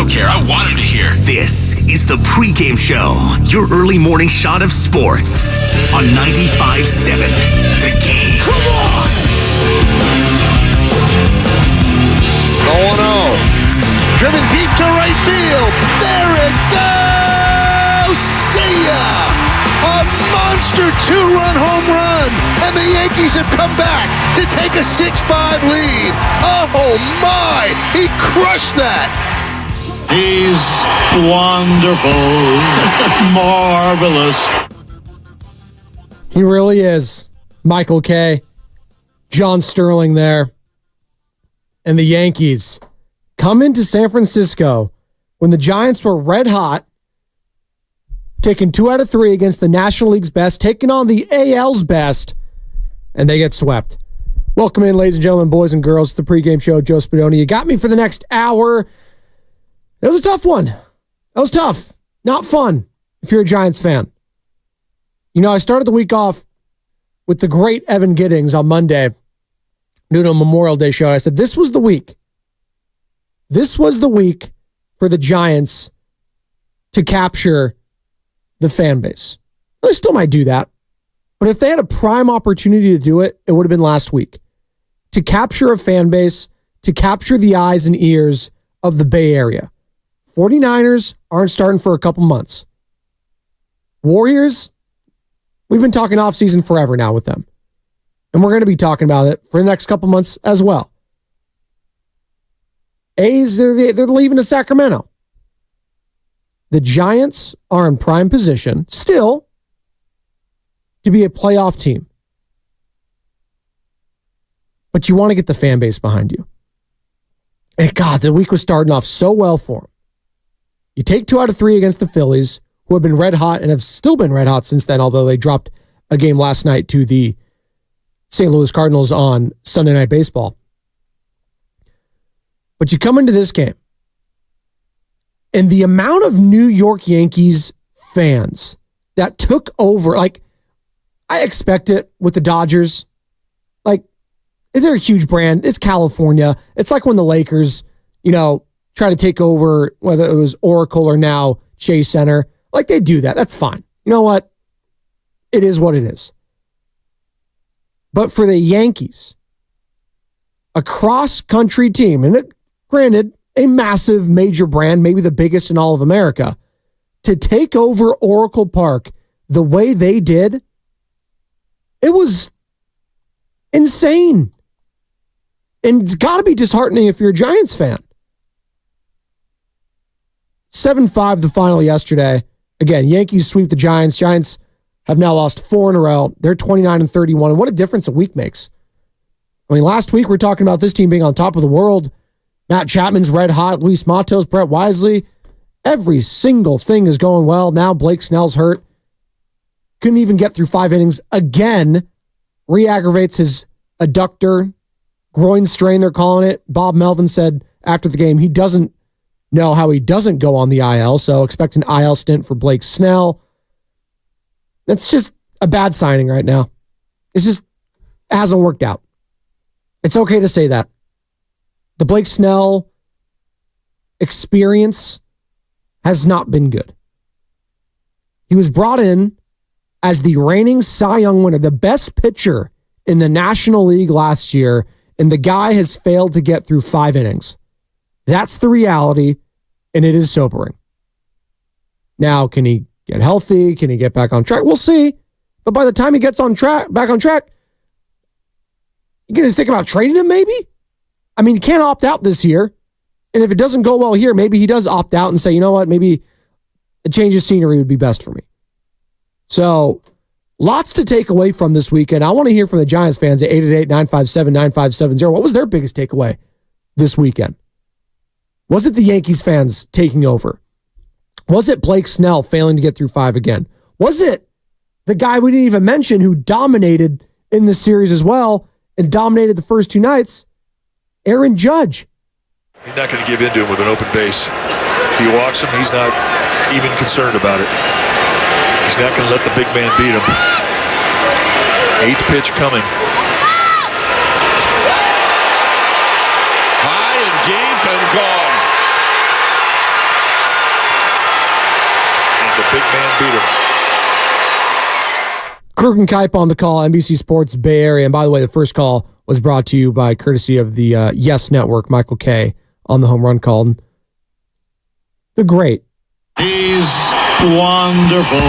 don't care. I want him to hear. This is the Pregame Show, your early morning shot of sports on 95.7 The Game. Come on! 0-0. Driven deep to right field. There it goes! See ya! A monster two-run home run, and the Yankees have come back to take a 6-5 lead. Oh my! He crushed that! He's wonderful, marvelous. He really is. Michael Kay, John Sterling there, and the Yankees come into San Francisco when the Giants were red hot, taking 2 out of 3 against the National League's best, taking on the AL's best, and they get swept. Welcome in, ladies and gentlemen, boys and girls, to the Pregame Show. Joe Spadoni. You got me for the next hour. It was a tough one. That was tough. Not fun if you're a Giants fan. You know, I started the week off with the great Evan Giddings on Monday, doing a Memorial Day show. I said, this was the week. This was the week for the Giants to capture the fan base. They still might do that. But if they had a prime opportunity to do it, it would have been last week. To capture a fan base, to capture the eyes and ears of the Bay Area. 49ers aren't starting for a couple months. Warriors, we've been talking offseason forever now with them. And we're going to be talking about it for the next couple months as well. A's, they're leaving to Sacramento. The Giants are in prime position still to be a playoff team. But you want to get the fan base behind you. And God, the week was starting off so well for them. You take 2 out of 3 against the Phillies, who have been red hot and have still been red hot since then, although they dropped a game last night to the St. Louis Cardinals on Sunday Night Baseball. But you come into this game, and the amount of New York Yankees fans that took over, like, I expect it with the Dodgers. Like, they're a huge brand. It's California. It's like when the Lakers, try to take over, whether it was Oracle or now Chase Center. Like, they do that. That's fine. You know what? It is what it is. But for the Yankees, a cross-country team, and granted, a massive major brand, maybe the biggest in all of America, to take over Oracle Park the way they did, it was insane. And it's got to be disheartening if you're a Giants fan. 7-5 the final yesterday. Again, Yankees sweep the Giants. Giants have now lost 4 in a row. They're 29-31. And what a difference a week makes. I mean, last week we were talking about this team being on top of the world. Matt Chapman's red hot. Luis Matos, Brett Wisely. Every single thing is going well. Now Blake Snell's hurt. Couldn't even get through 5 innings. Again, re-aggravates his adductor, groin strain, they're calling it. Bob Melvin said after the game he doesn't know how he doesn't go on the IL, so expect an IL stint for Blake Snell. That's just a bad signing right now. It hasn't worked out. It's okay to say that. The Blake Snell experience has not been good. He was brought in as the reigning Cy Young winner, the best pitcher in the National League last year, and the guy has failed to get through 5 innings. That's the reality, and it is sobering. Now, can he get healthy? Can he get back on track? We'll see. But by the time he gets back on track, you're going to think about trading him maybe? I mean, you can't opt out this year. And if it doesn't go well here, maybe he does opt out and say, you know what, maybe a change of scenery would be best for me. So, lots to take away from this weekend. I want to hear from the Giants fans at 888-957-9570. What was their biggest takeaway this weekend? Was it the Yankees fans taking over? Was it Blake Snell failing to get through 5 again? Was it the guy we didn't even mention who dominated in the series as well and dominated the first 2 nights, Aaron Judge? He's not going to give in to him with an open base. If he walks him, he's not even concerned about it. He's not going to let the big man beat him. 8th pitch coming. High and deep and gone. Krug and Kipe on the call, NBC Sports Bay Area. And by the way, the first call was brought to you by courtesy of the Yes Network, Michael K. on the home run call. The great. He's wonderful,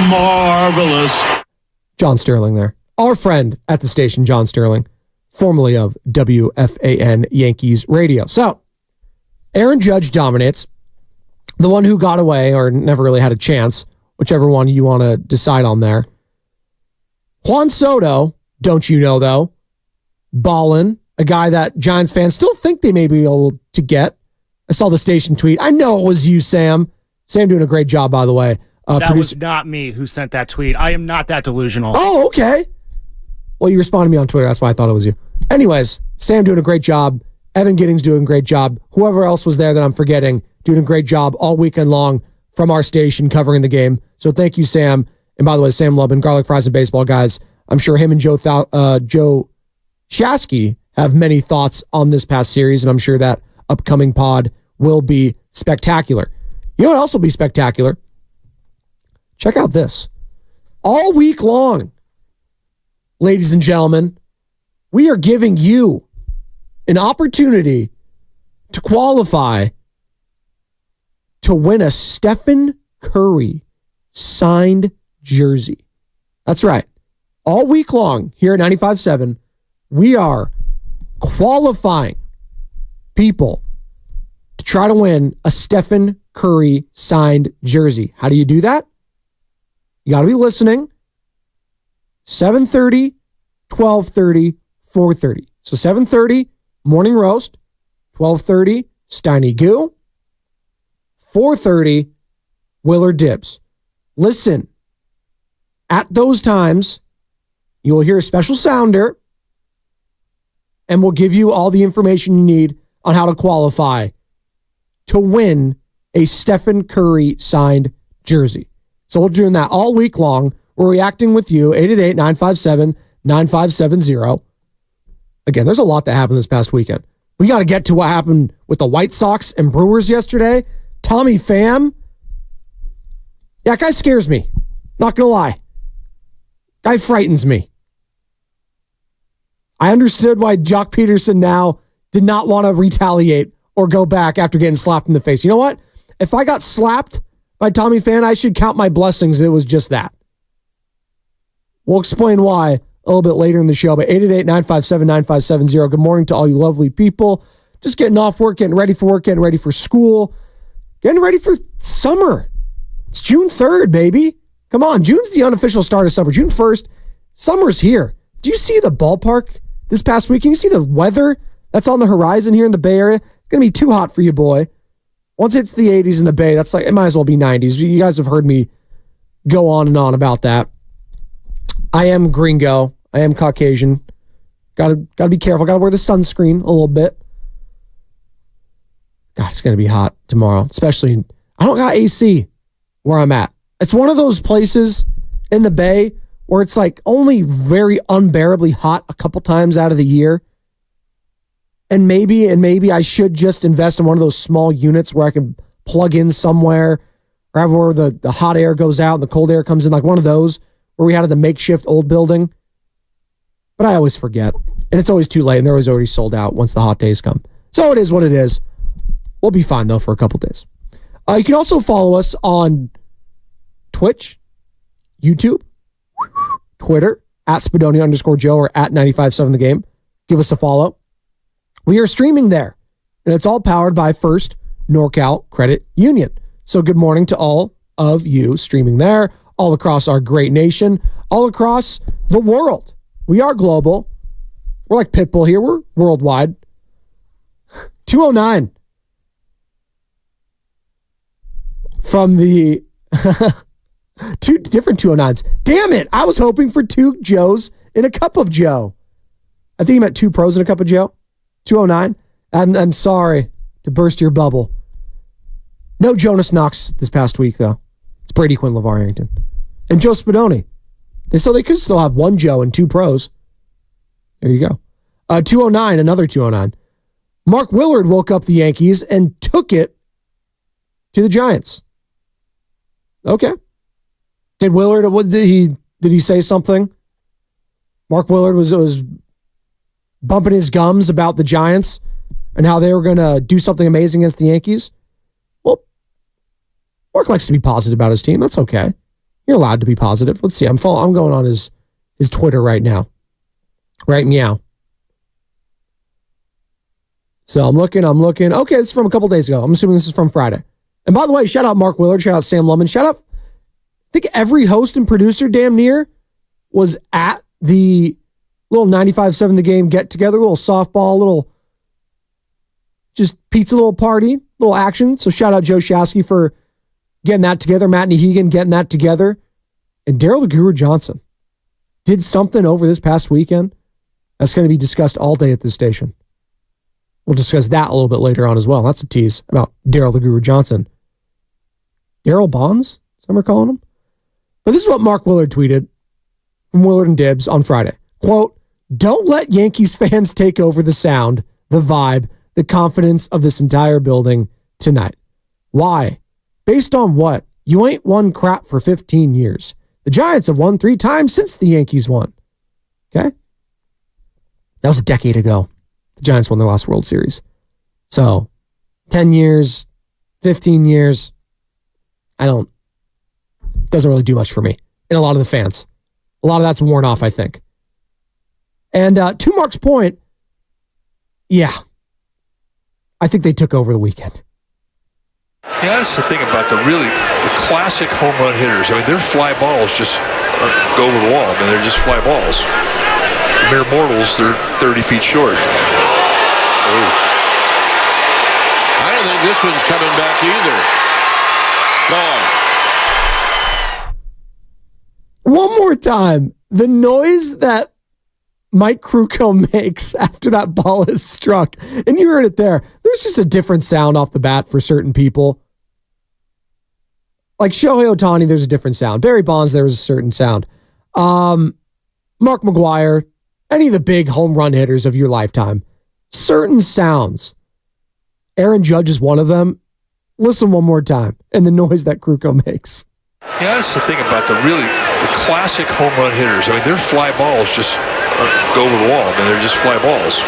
marvelous. John Sterling there. Our friend at the station, John Sterling, formerly of WFAN Yankees Radio. So, Aaron Judge dominates. The one who got away or never really had a chance, whichever one you want to decide on there. Juan Soto, don't you know, though, ballin', a guy that Giants fans still think they may be able to get. I saw the station tweet. I know it was you, Sam. Sam doing a great job, by the way. That was not me who sent that tweet. I am not that delusional. Oh, okay. Well, you responded to me on Twitter. That's why I thought it was you. Anyways, Sam doing a great job. Evan Giddings doing a great job. Whoever else was there that I'm forgetting, doing a great job all weekend long from our station covering the game. So thank you, Sam. And by the way, Sam Lubin, Garlic Fries and Baseball guys. I'm sure him and Joe Shasky have many thoughts on this past series, and I'm sure that upcoming pod will be spectacular. You know what else will be spectacular? Check out this. All week long, ladies and gentlemen, we are giving you an opportunity to qualify to win a Stephen Curry signed jersey. That's right. All week long here at 95.7, we are qualifying people to try to win a Stephen Curry signed jersey. How do you do that? You got to be listening. 7:30, 12:30, 4:30. So 7:30, morning roast. 12:30, Steiny Goo. 4:30, Willard Dibs. Listen, at those times, you will hear a special sounder, and we'll give you all the information you need on how to qualify to win a Stephen Curry signed jersey. So we're doing that all week long. We're reacting with you, 888-957-9570. Again, there's a lot that happened this past weekend. We got to get to what happened with the White Sox and Brewers yesterday. Tommy Pham. Yeah, that guy scares me. Not going to lie. Guy frightens me. I understood why Jock Peterson now did not want to retaliate or go back after getting slapped in the face. You know what? If I got slapped by Tommy Pham, I should count my blessings. It was just that. We'll explain why a little bit later in the show. But 888-957-9570. Good morning to all you lovely people. Just getting off work, getting ready for work, getting ready for school, getting ready for summer. It's June 3rd, baby. Come on. June's the unofficial start of summer. June 1st, summer's here. Do you see the ballpark this past week? Can you see the weather that's on the horizon here in the Bay Area? It's going to be too hot for you, boy. Once it's the 80s in the Bay, that's like, it might as well be 90s. You guys have heard me go on and on about that. I am gringo. I am Caucasian. Gotta be careful. Gotta wear the sunscreen a little bit. God, it's going to be hot tomorrow. Especially, I don't got AC where I'm at. It's one of those places in the Bay where it's like only very unbearably hot a couple times out of the year. And maybe I should just invest in one of those small units where I can plug in somewhere, or where the hot air goes out and the cold air comes in, like one of those where we had at the makeshift old building. But I always forget. And it's always too late, and they're always sold out once the hot days come. So it is what it is. We'll be fine, though, for a couple days. You can also follow us on Twitch, YouTube, Twitter, at Spadoni_Joe or at 95.7 The Game. Give us a follow. We are streaming there, and it's all powered by First NorCal Credit Union. So good morning to all of you streaming there, all across our great nation, all across the world. We are global. We're like Pitbull here. We're worldwide. 209 from the two different 209s. Damn it. I was hoping for two Joes in a cup of Joe. I think you meant two pros in a cup of Joe. 209. I'm sorry to burst your bubble. No Jonas Knox this past week, though. It's Brady Quinn, LeVar Arrington. And Joe Spadoni. So they could still have one Joe and two pros. There you go. 209, another 209. Mark Willard woke up the Yankees and took it to the Giants. Okay. Did Did he say something? Mark Willard was bumping his gums about the Giants and how they were going to do something amazing against the Yankees. Well, Mark likes to be positive about his team. That's okay. You're allowed to be positive. Let's see. I'm going on his Twitter right now. Right meow. So I'm looking. Okay, this is from a couple days ago. I'm assuming this is from Friday. And by the way, shout out Mark Willard. Shout out Sam Lumen. Shout out, I think every host and producer damn near was at the little 95.7 The Game get-together, little softball, little just pizza little party, little action. So shout out Joe Shasky for getting that together, Matt Nahegan getting that together. And Daryl the Guru Johnson did something over this past weekend that's going to be discussed all day at this station. We'll discuss that a little bit later on as well. That's a tease about Daryl the Guru Johnson. Daryl Bonds? Some are calling him. But this is what Mark Willard tweeted from Willard and Dibs on Friday. Quote, "Don't let Yankees fans take over the sound, the vibe, the confidence of this entire building tonight. Why? Based on what? You ain't won crap for 15 years. The Giants have won 3 times since the Yankees won." Okay? That was a decade ago. The Giants won their last World Series. So, 10 years, 15 years, doesn't really do much for me. And a lot of the fans. A lot of that's worn off, I think. And to Mark's point, yeah, I think they took over the weekend. Yeah, that's the thing about the classic home run hitters. I mean, their fly balls just go over the wall. I mean, they're just fly balls. Mere mortals, they're 30 feet short. Oh. I don't think this one's coming back either. Gone. One more time. The noise that Mike Krukow makes after that ball is struck. And you heard it there. There's just a different sound off the bat for certain people. Like Shohei Ohtani, there's a different sound. Barry Bonds, there was a certain sound. Mark McGwire, any of the big home run hitters of your lifetime, certain sounds. Aaron Judge is one of them. Listen one more time. And the noise that Krukow makes. Yeah, that's the thing about the classic home run hitters. I mean, their fly balls just go over the wall. I mean, they're just fly balls.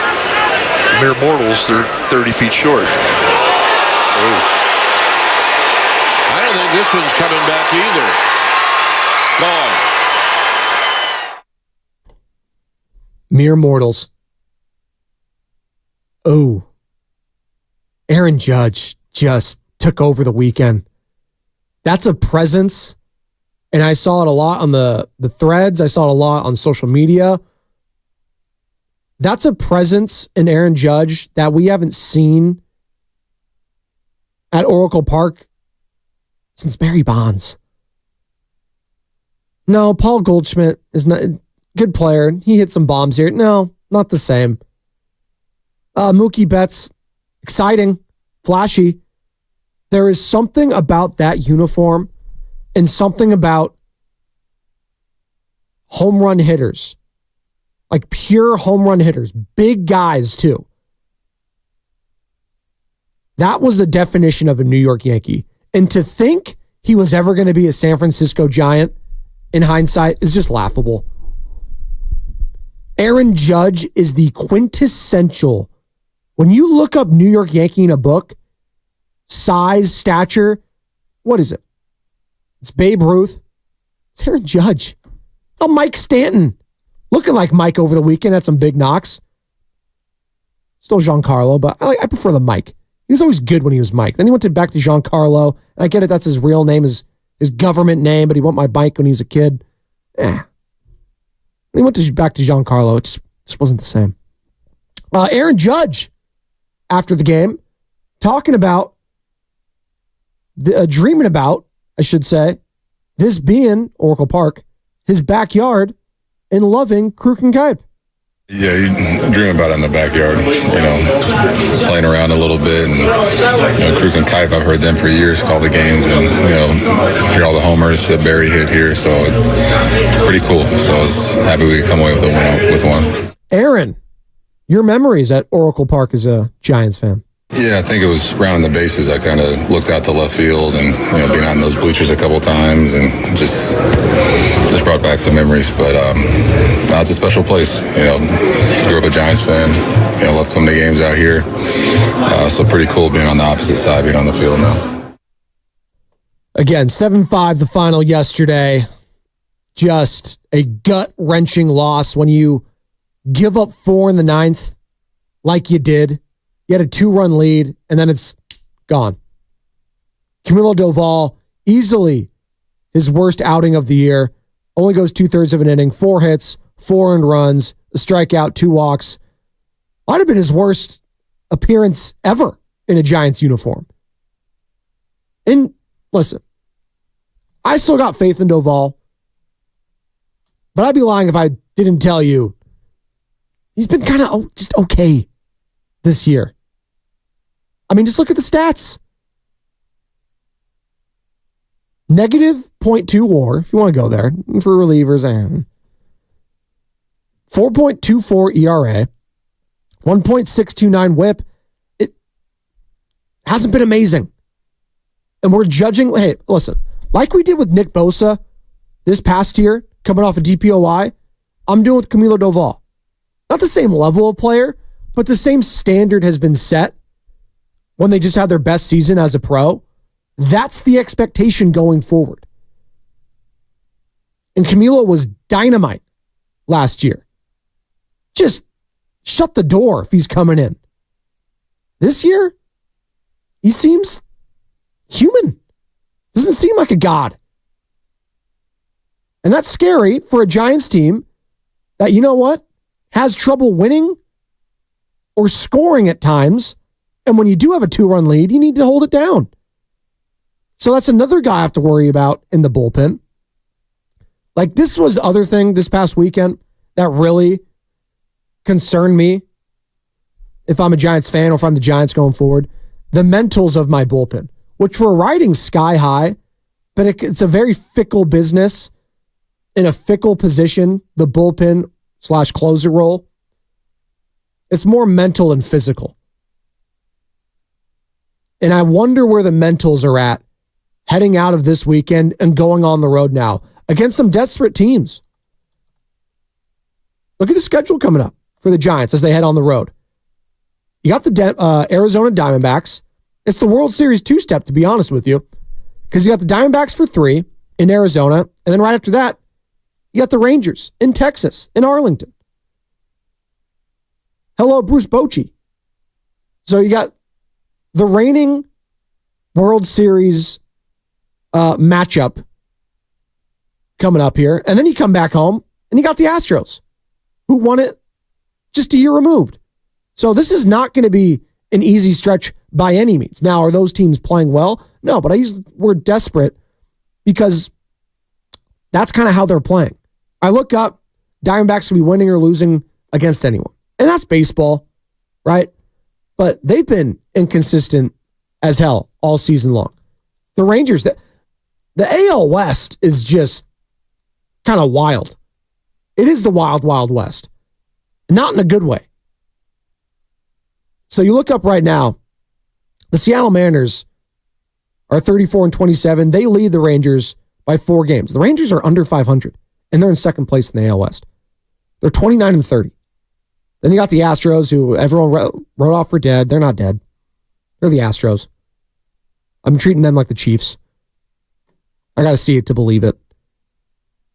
Mere mortals, they're 30 feet short. Oh. I don't think this one's coming back either. Gone. Mere mortals. Oh. Aaron Judge just took over the weekend. That's a presence. And I saw it a lot on the threads. I saw it a lot on social media. That's a presence in Aaron Judge that we haven't seen at Oracle Park since Barry Bonds. No, Paul Goldschmidt is not a good player. He hit some bombs here. No, not the same. Mookie Betts, exciting, flashy. There is something about that uniform and something about home run hitters, like pure home run hitters, big guys too. That was the definition of a New York Yankee. And to think he was ever going to be a San Francisco Giant in hindsight is just laughable. Aaron Judge is the quintessential. When you look up New York Yankee in a book, size, stature, what is it? It's Babe Ruth. It's Aaron Judge. Oh, Mike Stanton. Looking like Mike over the weekend, had some big knocks. Still Giancarlo, but I prefer the Mike. He was always good when he was Mike. Then he went back to Giancarlo. And I get it, that's his real name, his government name, but he went my Mike when he was a kid. When he went back to Giancarlo, it just wasn't the same. Aaron Judge, after the game, talking about, dreaming about, I should say, this being Oracle Park, his backyard, and loving Kruk and Kuip. Yeah, you dream about it in the backyard, playing around a little bit. And Kruk and Kuip, I've heard them for years call the games and, hear all the homers that Barry hit here. So it's pretty cool. So I was happy we could come away with one. Aaron, your memories at Oracle Park as a Giants fan? Yeah, I think it was rounding the bases. I kind of looked out to left field and, being on those bleachers a couple times and just brought back some memories. But it's a special place. Grew up a Giants fan. Love coming to games out here. So pretty cool being on the opposite side, being on the field now. Again, 7-5 the final yesterday. Just a gut-wrenching loss when you give up 4 in the ninth like you did. You had a 2-run lead, and then it's gone. Camilo Doval, easily his worst outing of the year. Only goes 2/3 of an inning, 4 hits, 4 earned runs, a strikeout, 2 walks. Might have been his worst appearance ever in a Giants uniform. And listen, I still got faith in Doval, but I'd be lying if I didn't tell you he's been kind of just okay this year. I mean, just look at the stats. Negative .2 WAR, if you want to go there, for relievers. 4.24 ERA, 1.629 WHIP. It hasn't been amazing. And we're judging, hey, listen, like we did with Nick Bosa this past year, coming off a DPOY, I'm doing with Camilo Doval. Not the same level of player, but the same standard has been set when they just had their best season as a pro. That's the expectation going forward. And Camilo was dynamite last year. Just shut the door if he's coming in. This year, he seems human. Doesn't seem like a god. And that's scary for a Giants team that, you know what, has trouble winning or scoring at times. And when you do have a 2-run lead, you need to hold it down. So that's another guy I have to worry about in the bullpen. Like, this was the other thing this past weekend that really concerned me if I'm a Giants fan or if I'm the Giants going forward. The mentals of my bullpen, which were riding sky high, but it's a very fickle business in a fickle position, the bullpen / closer role. It's more mental and physical. And I wonder where the mentals are at heading out of this weekend and going on the road now against some desperate teams. Look at the schedule coming up for the Giants as they head on the road. You got the Arizona Diamondbacks. It's the World Series 2-step, to be honest with you, because you got the Diamondbacks for 3 in Arizona, and then right after that, you got the Rangers in Texas, in Arlington. Hello, Bruce Bochy. So you got the reigning World Series matchup coming up here. And then you come back home and you got the Astros, who won it just a year removed. So this is not going to be an easy stretch by any means. Now, are those teams playing well? No, but I use the word desperate because that's kind of how they're playing. I look up, Diamondbacks can be winning or losing against anyone. And that's baseball, right? But they've been inconsistent as hell all season long. The Rangers, the AL West is just kind of wild. It is the wild, wild West. Not in a good way. So you look up right now, the Seattle Mariners are 34-27. They lead the Rangers by 4 games. The Rangers are under 500, and they're in second place in the AL West. They're 29-30. Then you got the Astros, who everyone wrote off for dead. They're not dead. They're the Astros. I'm treating them like the Chiefs. I got to see it to believe it.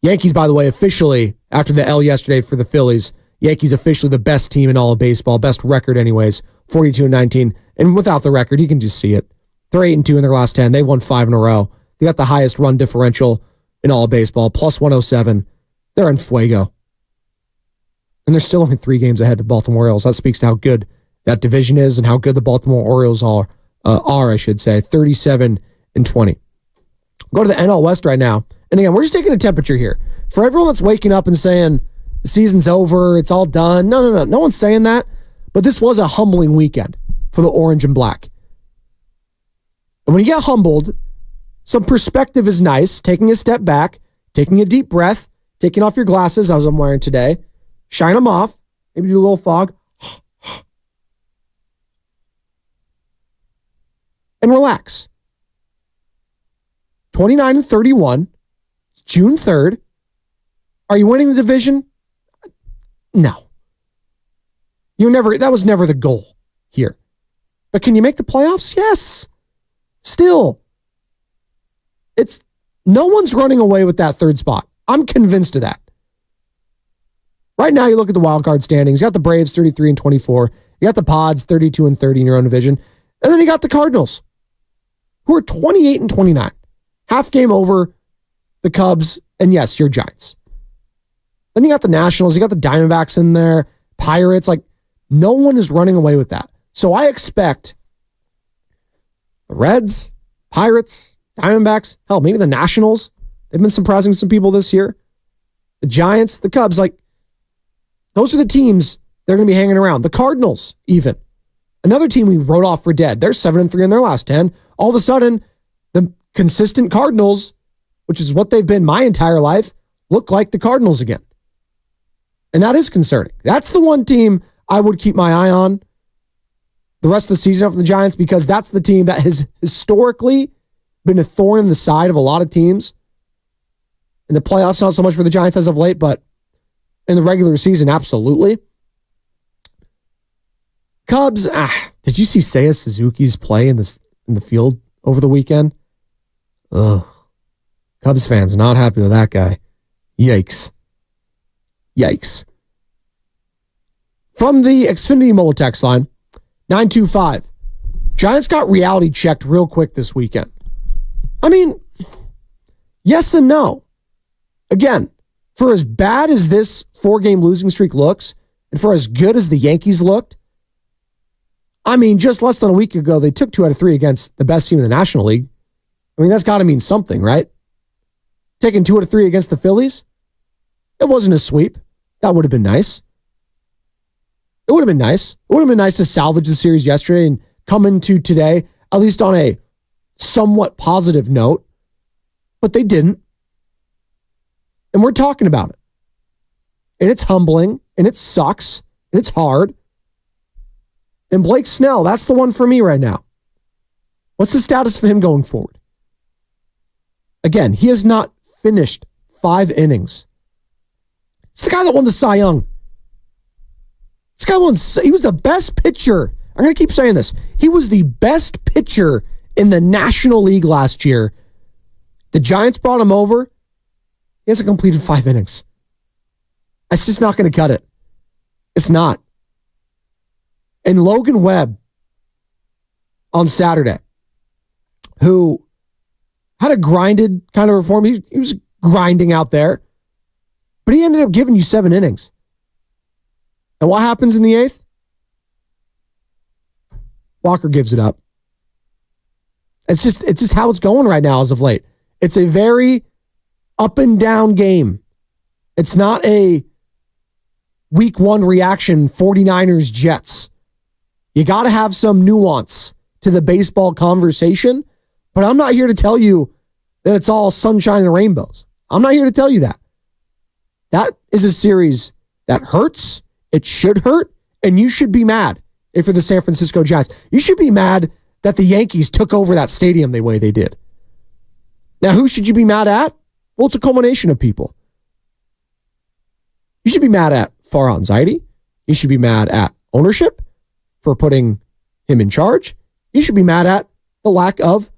Yankees, by the way, officially, after the L yesterday for the Phillies, Yankees officially the best team in all of baseball. Best record anyways, 42-19. And without the record, you can just see it. They're 8-2 in their last 10. They've won 5 in a row. They got the highest run differential in all of baseball, plus 107. They're in fuego. And they're still only 3 games ahead of the Baltimore Orioles. That speaks to how good that division is and how good the Baltimore Orioles are, I should say, 37-20. Go to the NL West right now. And again, we're just taking a temperature here. For everyone that's waking up and saying the season's over, it's all done. No. No one's saying that. But this was a humbling weekend for the orange and black. And when you get humbled, some perspective is nice. Taking a step back, taking a deep breath, taking off your glasses, as I'm wearing today, shine them off, maybe do a little fog. and relax. 29-31. It's June 3rd. Are you winning the division? No. That was never the goal here. But can you make the playoffs? Yes. Still. No one's running away with that third spot. I'm convinced of that. Right now, you look at the wild card standings. You got the Braves 33-24. You got the Pods 32-30 in your own division. And then you got the Cardinals, who are 28-29. Half game over the Cubs, and yes, your Giants. Then you got the Nationals. You got the Diamondbacks in there. Pirates. No one is running away with that. So I expect the Reds, Pirates, Diamondbacks, hell, maybe the Nationals. They've been surprising some people this year. The Giants, the Cubs, those are the teams they're going to be hanging around. The Cardinals, even. Another team we wrote off for dead. They're 7-3 in their last 10. All of a sudden, the consistent Cardinals, which is what they've been my entire life, look like the Cardinals again. And that is concerning. That's the one team I would keep my eye on the rest of the season for the Giants, because that's the team that has historically been a thorn in the side of a lot of teams. In the playoffs, not so much for the Giants as of late, but in the regular season, absolutely. Cubs, did you see Seiya Suzuki's play in the field over the weekend? Ugh. Cubs fans not happy with that guy. Yikes. From the Xfinity Mobile text line, 925. Giants got reality checked real quick this weekend. I mean, yes and no. Again, for as bad as this 4-game losing streak looks, and for as good as the Yankees looked, I mean, just less than a week ago, they took 2 out of 3 against the best team in the National League. I mean, that's got to mean something, right? Taking 2 out of 3 against the Phillies, it wasn't a sweep. That would have been nice. It would have been nice. It would have been nice to salvage the series yesterday and come into today, at least on a somewhat positive note, but they didn't. And we're talking about it. And it's humbling, and it sucks, and it's hard. And Blake Snell, that's the one for me right now. What's the status for him going forward? Again, he has not finished 5 innings. It's the guy that won the Cy Young. This guy he was the best pitcher. I'm going to keep saying this. He was the best pitcher in the National League last year. The Giants brought him over. He hasn't completed 5 innings. That's just not going to cut it. It's not. And Logan Webb on Saturday, who had a grinded kind of perform. He was grinding out there, but he ended up giving you 7 innings. And what happens in the 8th? Walker gives it up. It's just how it's going right now as of late. It's a very up and down game. It's not a week 1 reaction, 49ers Jets. You got to have some nuance to the baseball conversation, but I'm not here to tell you that it's all sunshine and rainbows. I'm not here to tell you that. That is a series that hurts. It should hurt, and you should be mad if you're the San Francisco Giants. You should be mad that the Yankees took over that stadium the way they did. Now, who should you be mad at? Well, it's a culmination of people. You should be mad at Farhan Zaidi. You should be mad at ownership for putting him in charge. You should be mad at the lack of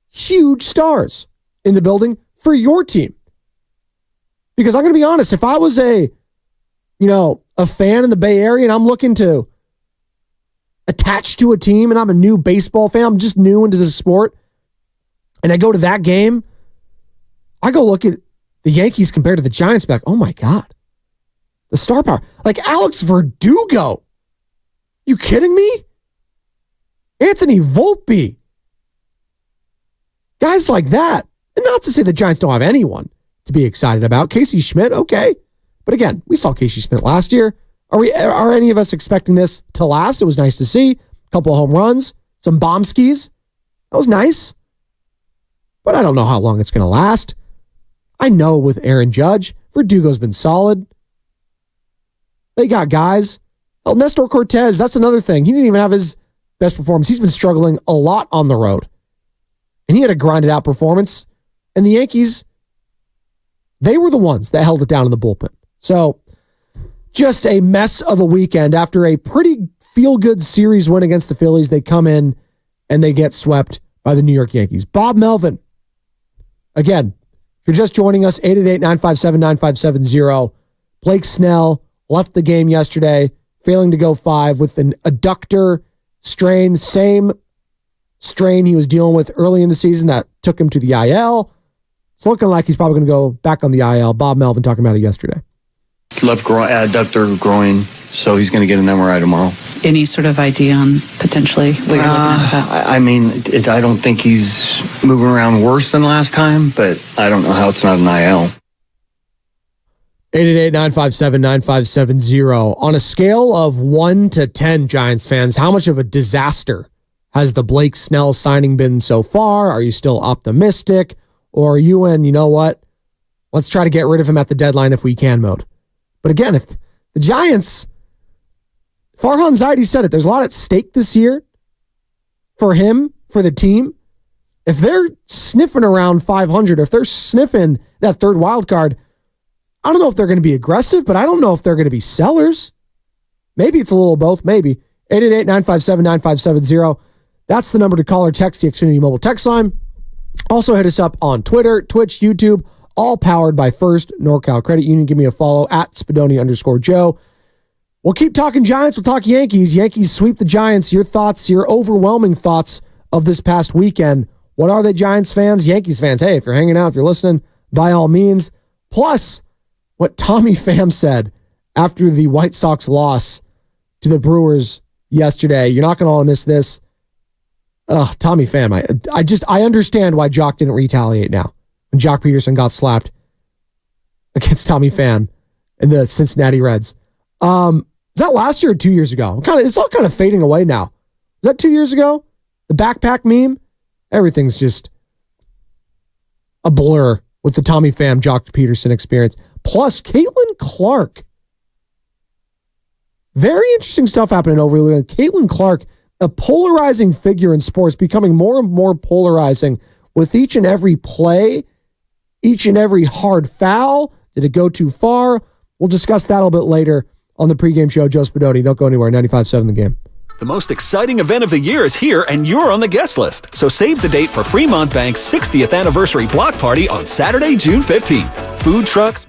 huge stars in the building for your team. Because I'm going to be honest, if I was a fan in the Bay Area and I'm looking to attach to a team and I'm a new baseball fan, I'm just new into this sport, and I go to that game, I go look at the Yankees compared to the Giants back. Oh my God. The star power. Like Alex Verdugo. You kidding me? Anthony Volpe. Guys like that. And not to say the Giants don't have anyone to be excited about. Casey Schmidt, okay. But again, we saw Casey Schmidt last year. Are any of us expecting this to last? It was nice to see. A couple of home runs, some bomb skis. That was nice. But I don't know how long it's going to last. I know with Aaron Judge, Verdugo's been solid. They got guys. Nestor Cortez, that's another thing. He didn't even have his best performance. He's been struggling a lot on the road. And he had a grinded out performance. And the Yankees, they were the ones that held it down in the bullpen. So just a mess of a weekend. After a pretty feel-good series win against the Phillies, they come in and they get swept by the New York Yankees. Bob Melvin, again, if you're just joining us, 888-957-9570. Blake Snell left the game yesterday, failing to go 5 with an adductor strain, same strain he was dealing with early in the season that took him to the IL. It's looking like he's probably going to go back on the IL. Bob Melvin talking about it yesterday. Left adductor groin, so he's going to get an MRI tomorrow. Any sort of idea on potentially what you're looking at? I mean, I don't think he's moving around worse than last time, but I don't know how it's not an IL. 888-957-9570. On a scale of 1 to 10, Giants fans, how much of a disaster has the Blake Snell signing been so far? Are you still optimistic? Or are you in, you know what? Let's try to get rid of him at the deadline if we can mode. But again, if the Giants, Farhan Zaidi said it, there's a lot at stake this year for him, for the team. If they're sniffing around 500, if they're sniffing that third wild card, I don't know if they're going to be aggressive, but I don't know if they're going to be sellers. Maybe it's a little of both, maybe. 888-957-9570. That's the number to call or text the Xfinity Mobile text line. Also hit us up on Twitter, Twitch, YouTube, all powered by First NorCal Credit Union. Give me a follow at Spadoni_Joe. We'll keep talking Giants. We'll talk Yankees. Yankees sweep the Giants. Your thoughts, your overwhelming thoughts of this past weekend. What are they, Giants fans? Yankees fans, hey, if you're hanging out, if you're listening, by all means. Plus, what Tommy Pham said after the White Sox loss to the Brewers yesterday. You're not going to want to miss this. Tommy Pham, I understand why Jock didn't retaliate now when Jock Peterson got slapped against Tommy Pham and the Cincinnati Reds. Was that last year or 2 years ago? It's all kind of fading away now. Was that 2 years ago? The backpack meme? Everything's just a blur with the Tommy Pham, Jock Peterson experience. Plus, Caitlin Clark. Very interesting stuff happening over the weekend. Caitlin Clark, a polarizing figure in sports, becoming more and more polarizing with each and every play, each and every hard foul. Did it go too far? We'll discuss that a little bit later on the pregame show. Joe Spadoni, don't go anywhere. 95.7 The Game. The most exciting event of the year is here, and you're on the guest list. So save the date for Fremont Bank's 60th anniversary block party on Saturday, June 15th. Food trucks.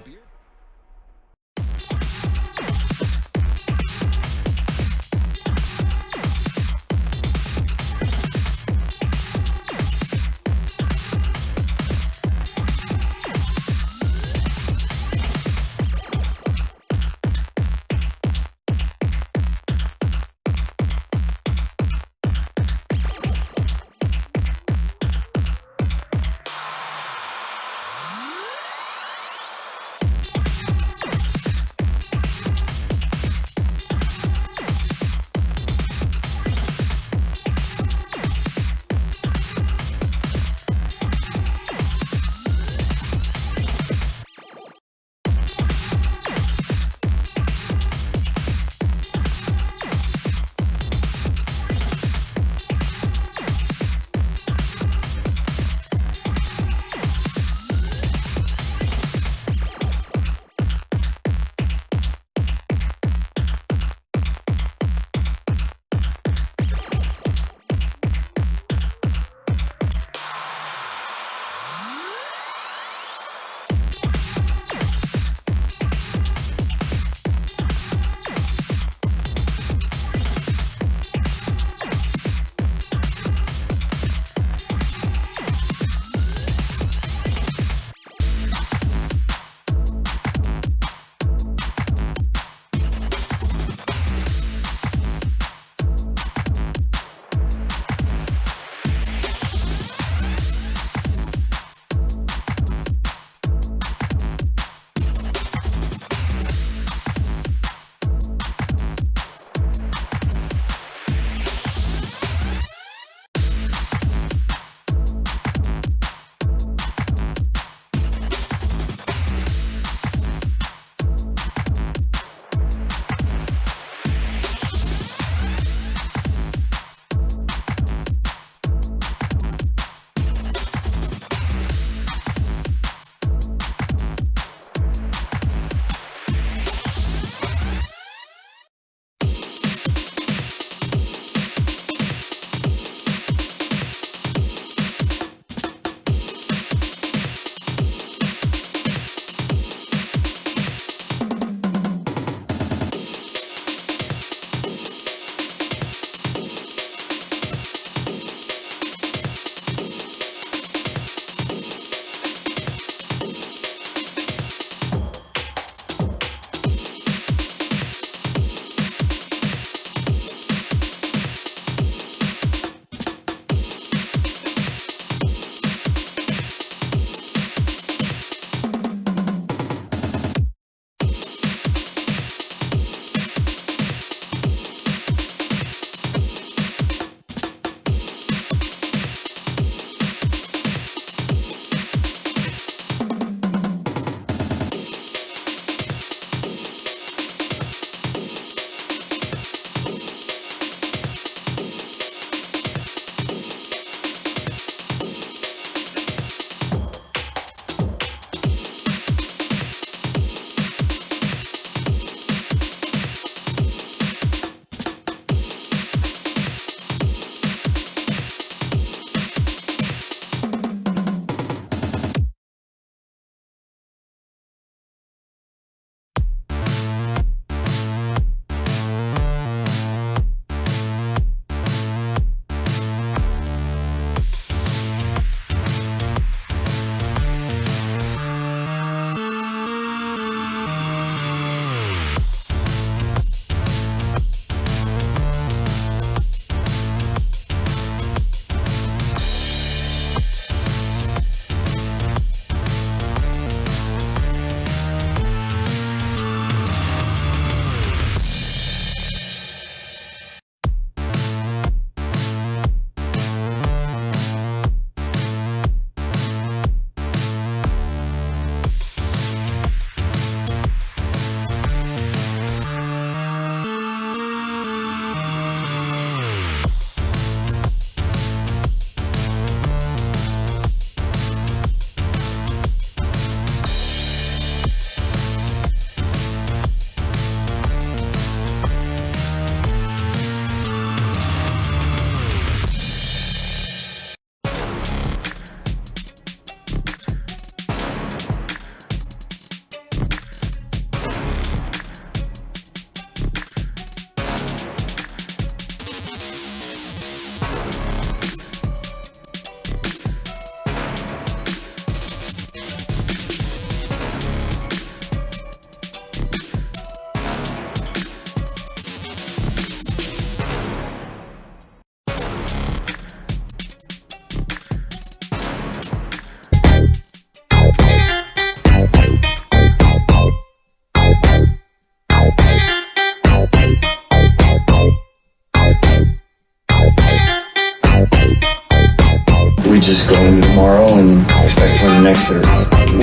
going into tomorrow and expect to win the next series.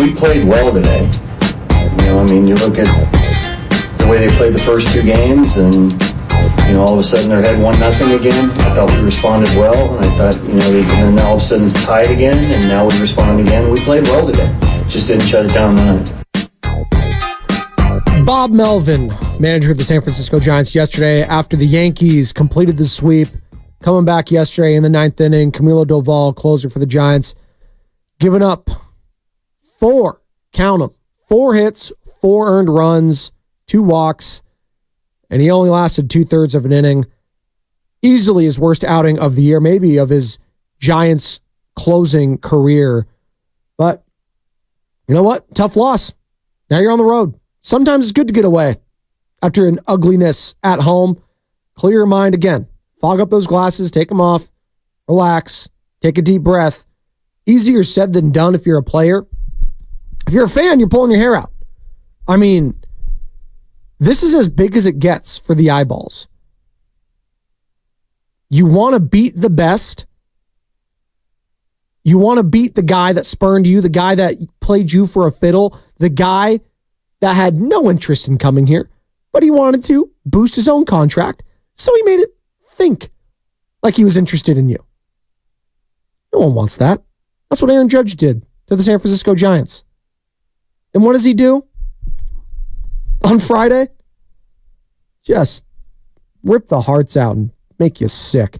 We played well today. You look at the way they played the first two games, and all of a sudden they're ahead 1-0 again. I thought we responded well, and I thought, and now all of a sudden it's tied again, and now we respond again. We played well today. Just didn't shut it down tonight. Bob Melvin, manager of the San Francisco Giants, yesterday after the Yankees completed the sweep, coming back yesterday in the ninth inning. Camilo Doval, closer for the Giants, giving up 4 hits, 4 earned runs, 2 walks, and he only lasted 2/3 of an inning. Easily his worst outing of the year, maybe of his Giants closing career. But you know what? Tough loss. Now you're on the road. Sometimes it's good to get away after an ugliness at home. Clear your mind again. Fog up those glasses, take them off, relax, take a deep breath. Easier said than done if you're a player. If you're a fan, you're pulling your hair out. I mean, this is as big as it gets for the eyeballs. You want to beat the best. You want to beat the guy that spurned you, the guy that played you for a fiddle, the guy that had no interest in coming here, but he wanted to boost his own contract, so he made it think like he was interested in you. No one wants that. That's what Aaron Judge did to the San Francisco Giants. And what does he do on Friday? Just rip the hearts out and make you sick.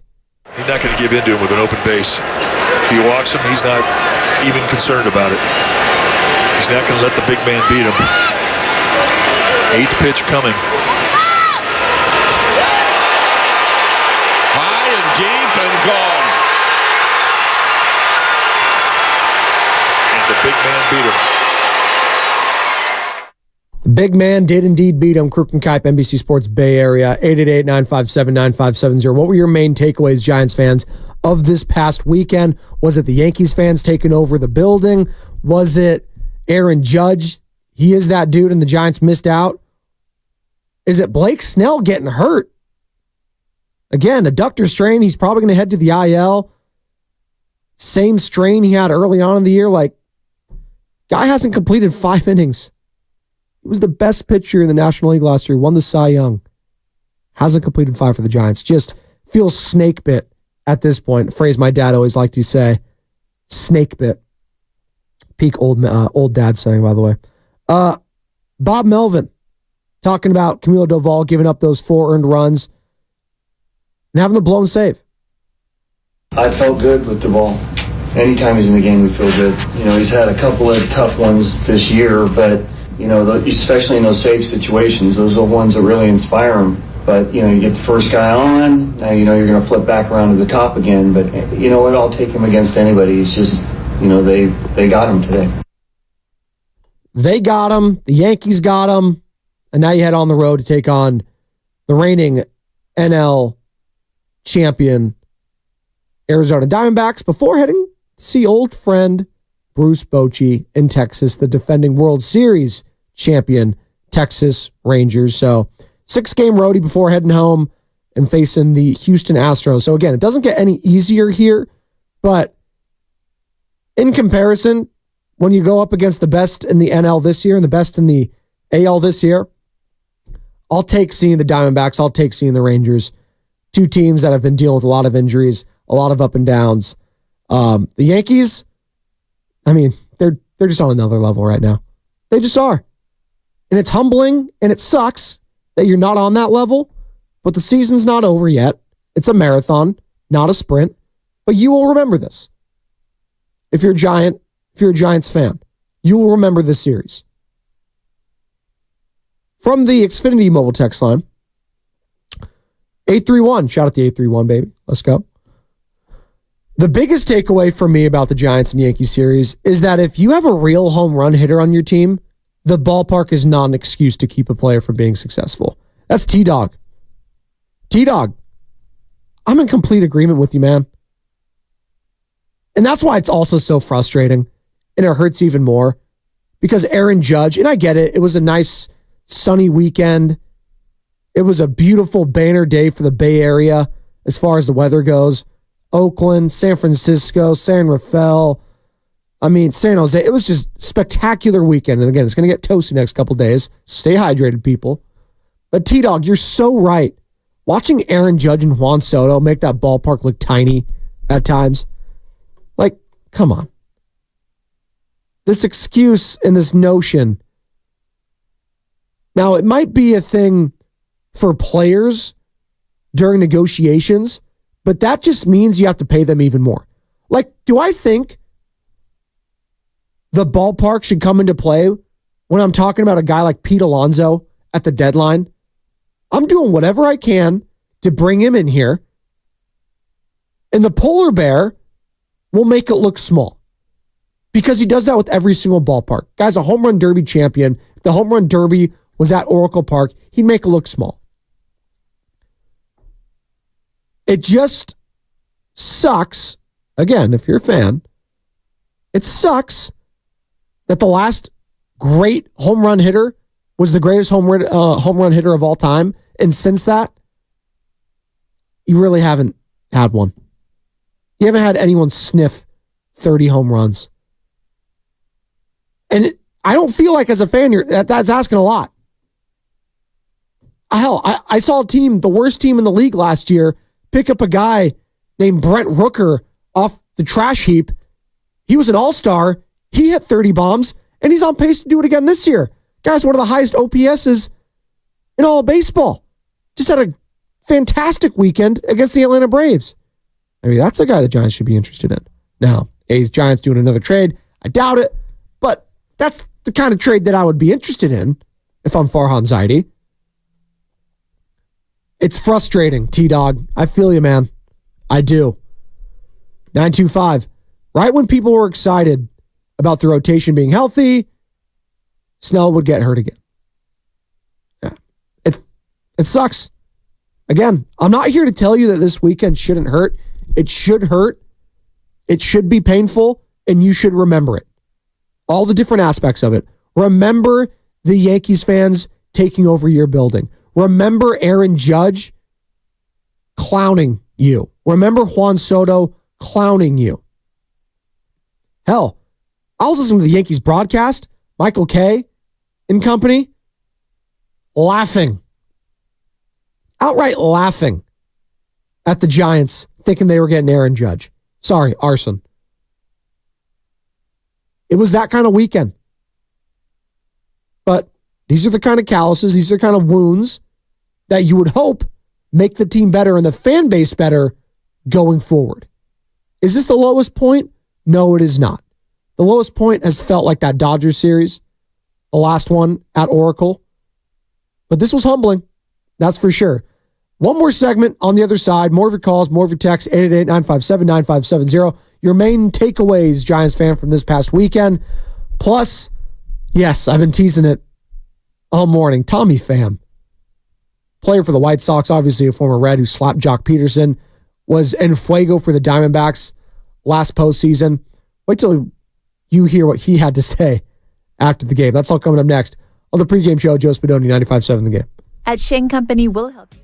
He's not going to give in to him with an open base. If he walks him, he's not even concerned about it. He's not going to let the big man beat him. 8th pitch coming. High and deep and gone. And the big man beat him. The big man did indeed beat him. Kruk and Kipe, NBC Sports Bay Area, 888-957-9570. What were your main takeaways, Giants fans, of this past weekend? Was it the Yankees fans taking over the building? Was it Aaron Judge? He is that dude and the Giants missed out. Is it Blake Snell getting hurt? Again, adductor strain. He's probably going to head to the IL. Same strain he had early on in the year. Guy hasn't completed 5 innings. He was the best pitcher in the National League last year. Won the Cy Young. Hasn't completed 5 for the Giants. Just feels snake bit at this point. A phrase my dad always liked to say. Snake bit. Peak old dad saying, by the way. Bob Melvin talking about Camilo Doval giving up those 4 earned runs and having the blown save. I felt good with Doval. Anytime he's in the game, we feel good. He's had a couple of tough ones this year, but especially in those save situations, those are the ones that really inspire him. But, you get the first guy on, now you're going to flip back around to the top again. But you know what? I'll take him against anybody. It's just, they got him today. They got him. The Yankees got him. And now you head on the road to take on the reigning NL champion Arizona Diamondbacks before heading to see old friend Bruce Bochy in Texas, the defending World Series champion Texas Rangers. So 6-game roadie before heading home and facing the Houston Astros. So again, it doesn't get any easier here, but in comparison, when you go up against the best in the NL this year and the best in the AL this year, I'll take seeing the Diamondbacks. I'll take seeing the Rangers. 2 teams that have been dealing with a lot of injuries, a lot of up and downs. The Yankees, they're just on another level right now. They just are. And it's humbling and it sucks that you're not on that level, but the season's not over yet. It's a marathon, not a sprint, but you will remember this. If you're a Giants fan, you will remember this series. From the Xfinity mobile text line, 831. Shout out to 831, baby. Let's go. The biggest takeaway for me about the Giants and Yankees series is that if you have a real home run hitter on your team, the ballpark is not an excuse to keep a player from being successful. That's T-Dog. T-Dog, I'm in complete agreement with you, man. And that's why it's also so frustrating, and it hurts even more, because Aaron Judge, and I get it, it was a nice sunny weekend. It was a beautiful banner day for the Bay Area as far as the weather goes. Oakland, San Francisco, San Rafael. San Jose. It was just spectacular weekend. And again, it's going to get toasty next couple days. Stay hydrated, people. But T-Dog, you're so right. Watching Aaron Judge and Juan Soto make that ballpark look tiny at times. Like, come on. This excuse and this notion. Now, it might be a thing for players during negotiations, but that just means you have to pay them even more. Like, do I think the ballpark should come into play when I'm talking about a guy like Pete Alonso at the deadline? I'm doing whatever I can to bring him in here, and the polar bear will make it look small because he does that with every single ballpark. Guy's a home run derby champion. If the home run derby was at Oracle Park, he'd make it look small. It just sucks. Again, if you're a fan, it sucks that the last great home run hitter was the greatest home run hitter of all time. And since that, you really haven't had one. You haven't had anyone sniff 30 home runs. And I don't feel like as a fan, that's asking a lot. Hell, I saw a team, the worst team in the league last year, pick up a guy named Brent Rooker off the trash heap. He was an all-star. He hit 30 bombs, and he's on pace to do it again this year. Guy's one of the highest OPSs in all of baseball. Just had a fantastic weekend against the Atlanta Braves. That's a guy the Giants should be interested in. Now, A's Giants doing another trade. I doubt it, but that's the kind of trade that I would be interested in if I'm Farhan Zaidi. It's frustrating, T-Dog. I feel you, man. I do. 925. Right when people were excited about the rotation being healthy, Snell would get hurt again. Yeah. It sucks. Again, I'm not here to tell you that this weekend shouldn't hurt. It should hurt. It should be painful, and you should remember it. All the different aspects of it. Remember the Yankees fans taking over your building. Remember Aaron Judge clowning you. Remember Juan Soto clowning you. Hell, I was listening to the Yankees broadcast, Michael Kay and company, laughing. Outright laughing at the Giants, thinking they were getting Aaron Judge. Sorry, arson. It was that kind of weekend. But these are the kind of calluses, these are the kind of wounds that you would hope make the team better and the fan base better going forward. Is this the lowest point? No, it is not. The lowest point has felt like that Dodgers series, the last one at Oracle. But this was humbling. That's for sure. One more segment on the other side. More of your calls, more of your texts, 888-957-9570. Your main takeaways, Giants fan, from this past weekend. Plus, yes, I've been teasing it all morning. Tommy Pham, player for the White Sox, obviously a former Red who slapped Jock Peterson, was en fuego for the Diamondbacks last postseason. Wait till you hear what he had to say after the game. That's all coming up next on the pregame show. Joe Spadoni, 95.7 The Game. At Shane Company, we'll help you.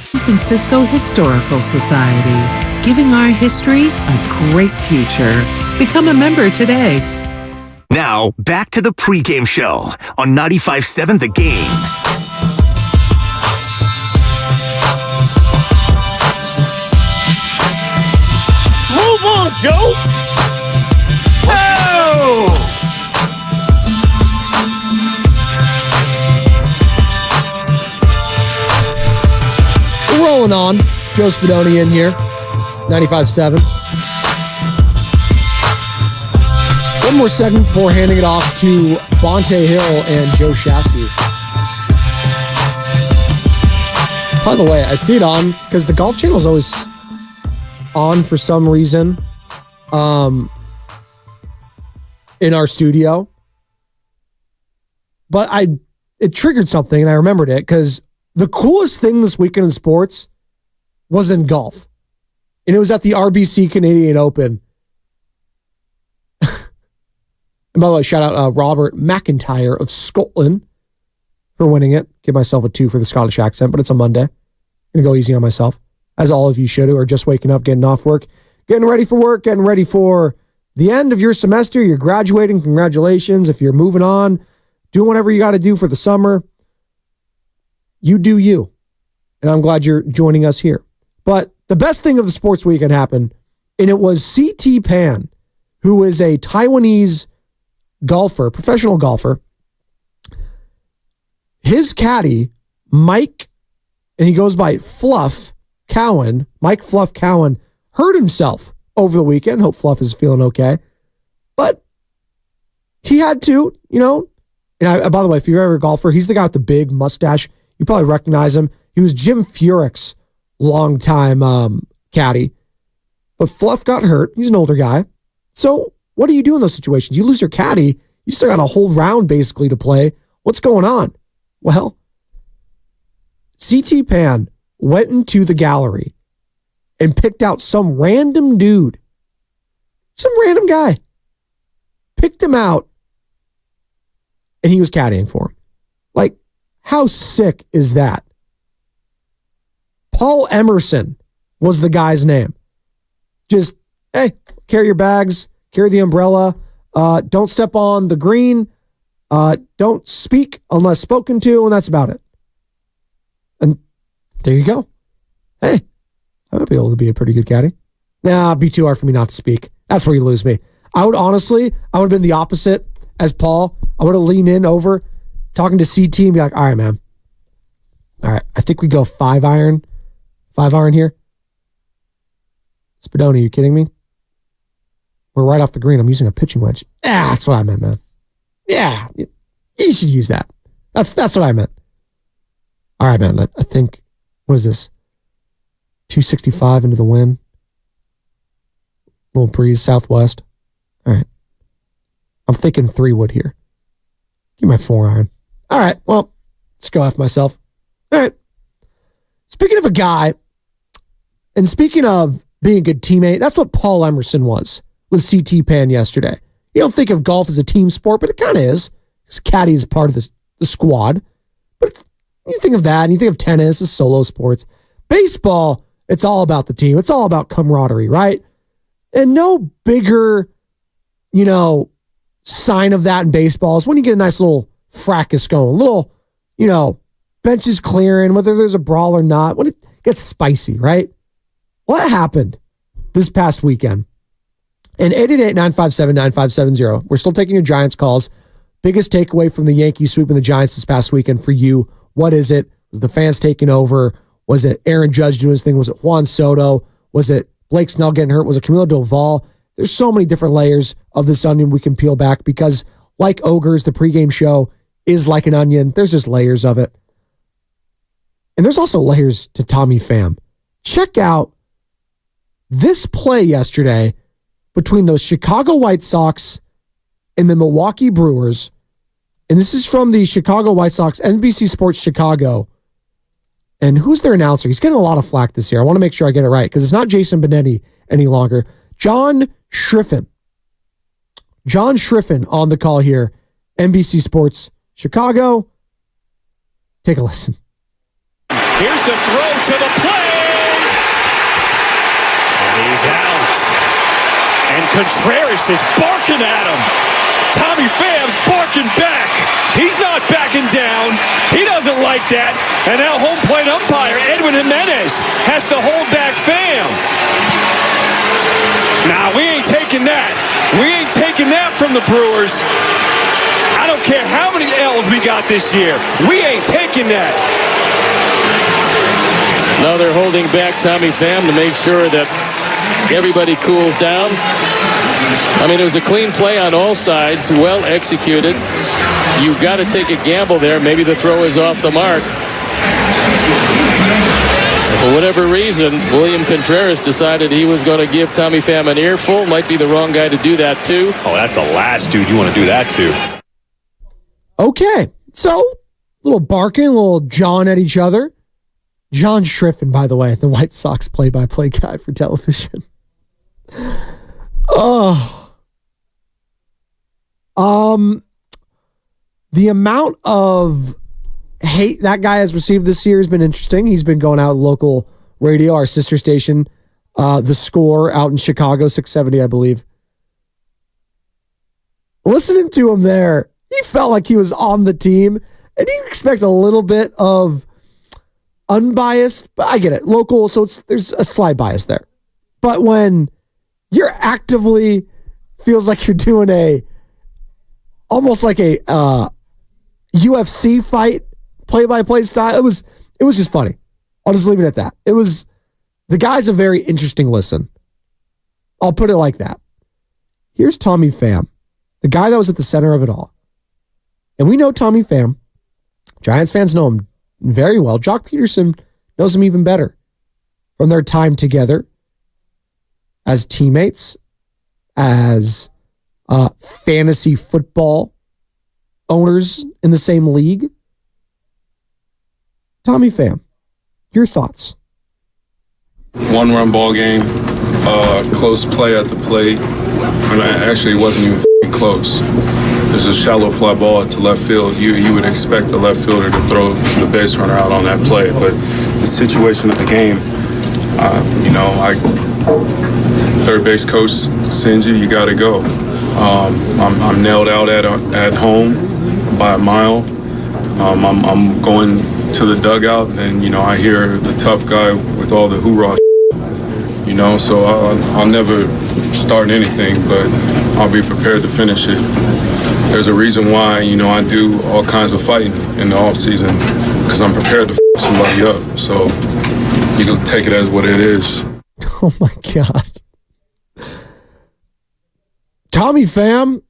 San Francisco Historical Society, giving our history a great future. Become a member today. Now, back to the pregame show on 95.7 The Game. Move on, Joe! Oh! We're rolling on. Joe Spadoni in here, 95.7. One more segment before handing it off to Bonte Hill and Joe Shasky. By the way, I see it on because the Golf Channel is always on for some reason in our studio. But it triggered something and I remembered it because the coolest thing this weekend in sports was in golf. And it was at the RBC Canadian Open. And by the way, shout out Robert McIntyre of Scotland for winning it. Give myself a 2 for the Scottish accent, but it's a Monday. I'm going to go easy on myself, as all of you should who are just waking up, getting off work, getting ready for work, getting ready for the end of your semester. You're graduating. Congratulations. If you're moving on, doing whatever you got to do for the summer, you do you. And I'm glad you're joining us here. But the best thing of the sports weekend happened, and it was C.T. Pham, who is a Taiwanese golfer, professional golfer. His caddy, Mike, and he goes by Fluff Cowan, Mike Fluff Cowan, hurt himself over the weekend. Hope Fluff is feeling okay. But he had to, and by the way, if you're ever a golfer, he's the guy with the big mustache. You probably recognize him. He was Jim Furyk's longtime caddy. But Fluff got hurt. He's an older guy. So what do you do in those situations? You lose your caddy. You still got a whole round basically to play. What's going on? Well, C.T. Pham went into the gallery and picked out some random dude. Some random guy. Picked him out. And he was caddying for him. Like, how sick is that? Paul Emerson was the guy's name. Just, hey, carry your bags. Carry the umbrella. Don't step on the green. Don't speak unless spoken to, and that's about it. And there you go. Hey, I might be able to be a pretty good caddy. Nah, it'd be too hard for me not to speak. That's where you lose me. I would have been the opposite as Paul. I would have leaned in over, talking to CT and be like, all right, man. All right, I think we go 5 iron. 5 iron here. Spadoni, you kidding me? We're right off the green. I'm using a pitching wedge. That's what I meant, man. Yeah, you should use that. That's what I meant. All right, man. I think, what is this? 265 into the wind. Little breeze southwest. All right. I'm thinking 3 wood here. Give me my 4 iron. All right. Well, let's go F myself. All right. Speaking of a guy, and speaking of being a good teammate, that's what Paul Emerson was with C.T. Pham yesterday. You don't think of golf as a team sport, but it kind of is. Because caddy is part of the squad. But you think of that, and you think of tennis as solo sports. Baseball, it's all about the team. It's all about camaraderie, right? And no bigger, sign of that in baseball is when you get a nice little fracas going. Little, benches clearing, whether there's a brawl or not. When it gets spicy, right? What happened this past weekend? And 888-957-9570. We're still taking your Giants calls. Biggest takeaway from the Yankees sweeping the Giants this past weekend for you. What is it? Was the fans taking over? Was it Aaron Judge doing his thing? Was it Juan Soto? Was it Blake Snell getting hurt? Was it Camilo Doval? There's so many different layers of this onion we can peel back because like ogres, the pregame show is like an onion. There's just layers of it. And there's also layers to Tommy Pham. Check out this play yesterday between those Chicago White Sox and the Milwaukee Brewers. And this is from the Chicago White Sox, NBC Sports Chicago. And who's their announcer? He's getting a lot of flack this year. I want to make sure I get it right because it's not Jason Benetti any longer. John Schriffen. John Schriffen on the call here. NBC Sports Chicago. Take a listen. Here's the throw to the plate. And he's out. And Contreras is barking at him. Tommy Pham's barking back. He's not backing down. He doesn't like that. And now home plate umpire Edwin Jimenez has to hold back Pham. Nah, we ain't taking that. We ain't taking that from the Brewers. I don't care how many L's we got this year. We ain't taking that. Now they're holding back Tommy Pham to make sure that everybody cools down. I mean, it was a clean play on all sides, well executed. You've got to take a gamble there. Maybe the throw is off the mark. For whatever reason, William Contreras decided he was going to give Tommy Pham an earful. Might be the wrong guy to do that to. Oh, that's the last dude you want to do that to. Okay, so little barking, a little jawing at each other. John Schriffen, by the way, the White Sox play-by-play guy for television. The amount of hate that guy has received this year has been interesting. He's been going out local radio, our sister station, The Score out in Chicago, 670, I believe. Listening to him there, he felt like he was on the team, and you expect a little bit of unbiased, but I get it. Local, so there's a slight bias there. But when you're actively feels like you're doing almost like a UFC fight, play-by-play style, it was just funny. I'll just leave it at that. The guy's a very interesting listen. I'll put it like that. Here's Tommy Pham, the guy that was at the center of it all. And we know Tommy Pham. Giants fans know him very well. Jock Peterson knows him even better from their time together as teammates, as fantasy football owners in the same league. Tommy Pham, your thoughts? One-run ball game, close play at the plate, and actually it wasn't even close. There's a shallow fly ball to left field. You would expect the left fielder to throw the base runner out on that play, but the situation of the game, third base coach sends you got to go. I'm nailed out at home by a mile. I'm going to the dugout, and I hear the tough guy with all the hoorah. So I'll never start anything, but I'll be prepared to finish it. There's a reason why, I do all kinds of fighting in the off season, because I'm prepared to f*** somebody up. So you can take it as what it is. Oh my God. Tommy Pham,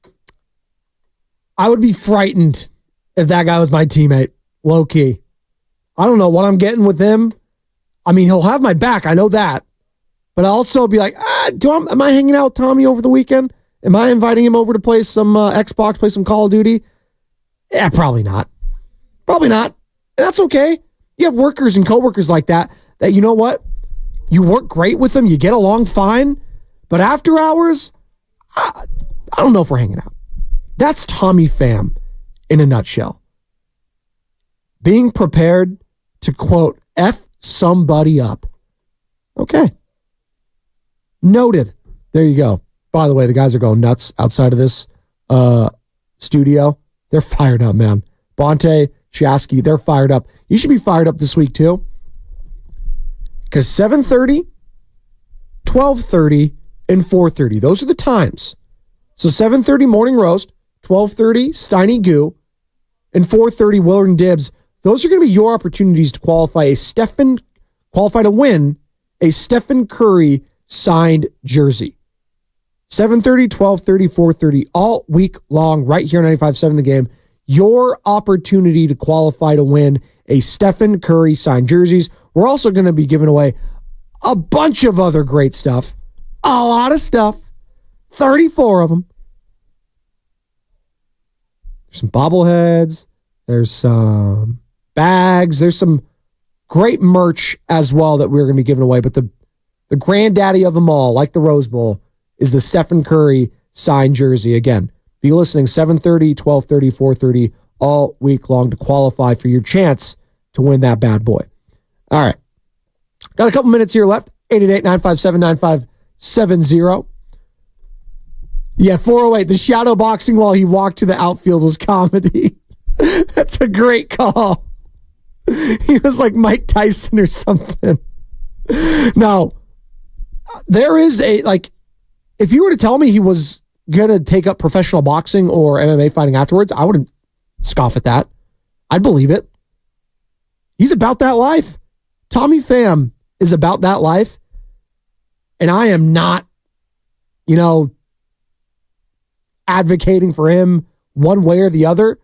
I would be frightened if that guy was my teammate, low key. I don't know what I'm getting with him. I mean, he'll have my back. I know that. But I'll also be like, am I hanging out with Tommy over the weekend? Am I inviting him over to play some Xbox, play some Call of Duty? Yeah, probably not. Probably not. That's okay. You have workers and coworkers like that you know what? You work great with them. You get along fine. But after hours, I don't know if we're hanging out. That's Tommy Pham in a nutshell. Being prepared to, quote, F somebody up. Okay. Noted. There you go. By the way, the guys are going nuts outside of this studio. They're fired up, man. Bonte, Shasky, they're fired up. You should be fired up this week, too. Because 7:30, 12:30, and 4:30. Those are the times. So 7:30 morning roast, 12:30 Steiny Goo, and 4:30 Willard and Dibs. Those are going to be your opportunities to qualify to win a Stephen Curry signed jersey. 7:30, 12:30, 4:30, all week long, right here on 95.7 The Game. Your opportunity to qualify to win a Stephen Curry signed jerseys. We're also going to be giving away a bunch of other great stuff. A lot of stuff. 34 of them. There's some bobbleheads. There's some bags. There's some great merch as well that we're going to be giving away. But the granddaddy of them all, like the Rose Bowl, is the Stephen Curry signed jersey. Again, be listening 7:30, 12:30, 4:30 all week long to qualify for your chance to win that bad boy. All right. Got a couple minutes here left. 888-957-9570. Yeah, 408. The shadow boxing while he walked to the outfield was comedy. That's a great call. He was like Mike Tyson or something. Now, there is if you were to tell me he was going to take up professional boxing or MMA fighting afterwards, I wouldn't scoff at that. I'd believe it. He's about that life. Tommy Pham is about that life. And I am not, advocating for him one way or the other.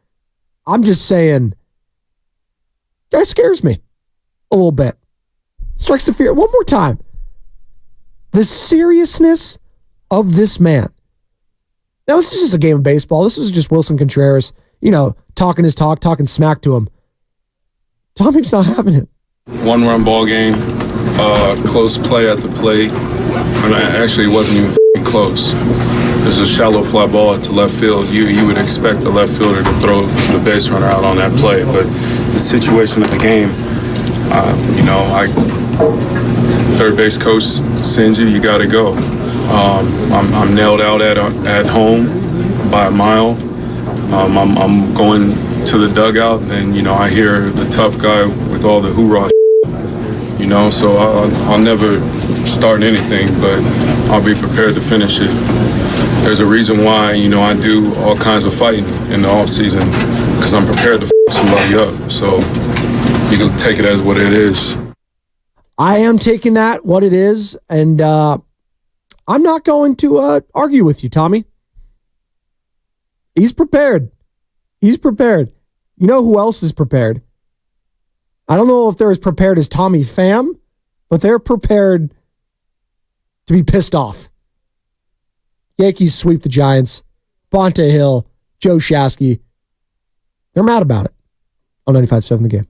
I'm just saying, guy scares me a little bit. Strikes the fear. One more time. The seriousness of this man. Now, this is just a game of baseball. This is just Wilson Contreras, talking his talk, talking smack to him. Tommy's not having it. 1-run ball game, close play at the plate. And actually, it wasn't even close. It was a shallow fly ball to left field. You would expect the left fielder to throw the base runner out on that play, but the situation of the game, third base coach sends you got to go. I'm nailed out at home by a mile. I'm going to the dugout, and I hear the tough guy with all the hoorah. So I'll never start anything, but I'll be prepared to finish it. There's a reason why, I do all kinds of fighting in the off season, because I'm prepared to somebody up. So you can take it as what it is. I am taking that what it is, and I'm not going to argue with you, Tommy. He's prepared. He's prepared. You know who else is prepared? I don't know if they're as prepared as Tommy Pham, but they're prepared to be pissed off. Yankees sweep the Giants. Bonte Hill, Joe Shasky. They're mad about it on 95.7 The Game.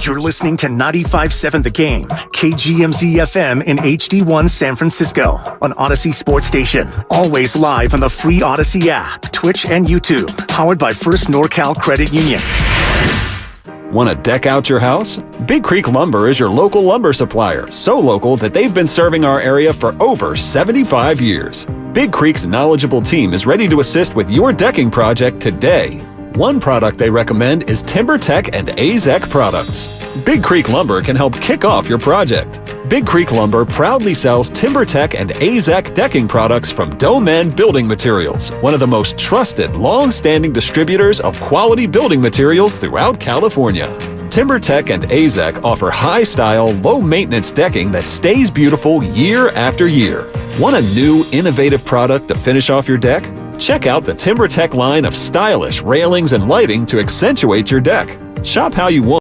You're listening to 95.7 The Game, KGMZ FM in HD1 San Francisco on Odyssey Sports Station. Always live on the free Odyssey app, Twitch, and YouTube. Powered by First NorCal Credit Union. Want to deck out your house? Big Creek Lumber is your local lumber supplier. So local that they've been serving our area for over 75 years. Big Creek's knowledgeable team is ready to assist with your decking project today. One product they recommend is TimberTech and AZEK products. Big Creek Lumber can help kick off your project. Big Creek Lumber proudly sells TimberTech and AZEK decking products from Domen Building Materials, one of the most trusted, long-standing distributors of quality building materials throughout California. TimberTech and AZEK offer high-style, low-maintenance decking that stays beautiful year after year. Want a new, innovative product to finish off your deck? Check out the TimberTech line of stylish railings and lighting to accentuate your deck. Shop how you want.